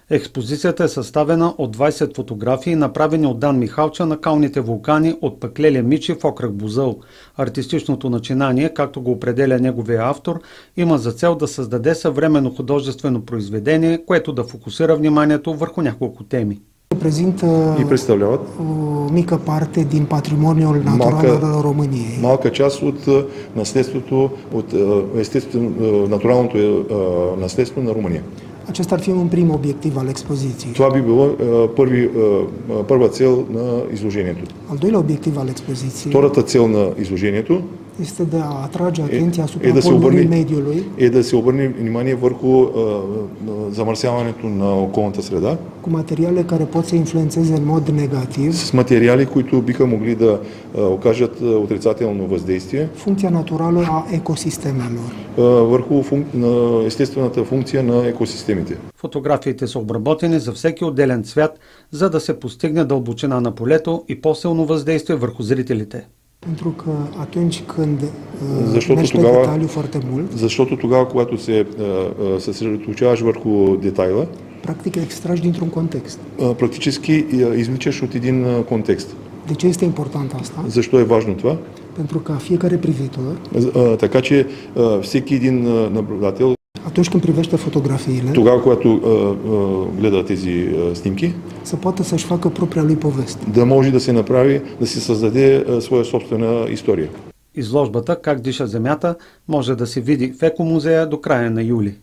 Експозицията е съставена от 20 фотографии, направени от Дан Михалча на калните вулкани от Пъклелия Мичи в окръг Бузъл. Артистичното начинание, както го определя неговия автор, има за цел да създаде съвременно художествено произведение, което да фокусира вниманието върху няколко теми. И представляват mică parte din patrimoniul natural al României. Малка част от наследството, от натуралното наследство на Румъния. Acesta ar fi un prim obiectiv al expoziției. Това би било първа цел на изложението. Al doilea obiectiv al expoziției Втората цел на изложението este de a atrage atenția asupra poluării mediului. Е да се обърне внимание върху замърсяването на околната среда. Cu materiale care pot să influențeze în mod negativ. С материали, които биха могли да окажат отрицателно въздействие. Funcția naturală a ecosistemelor. Върху естествената функция на екосистемите. Фотографиите са обработени за всеки отделен цвят, за да се постигне дълбочина на полето и по-силно въздействие върху зрителите. Pentru că atunci când mergi pe detaliu foarte mult, защото тогава, когато се съсредоточаваш върху детайла, practic extragi dintr-un context. Практически извличаш от един контекст. De ce este important asta? Защо е важно това? Pentru ca fiecare privitor, така че всеки един наблюдател, atunci când privește fotografiile, тогава, когато гледа тези снимки, să poată să-și facă propria lui poveste. Да може да се направи, да се създаде своя собствена история. Изложбата "Как диша земята" може да се види в Екомузея до края на юли.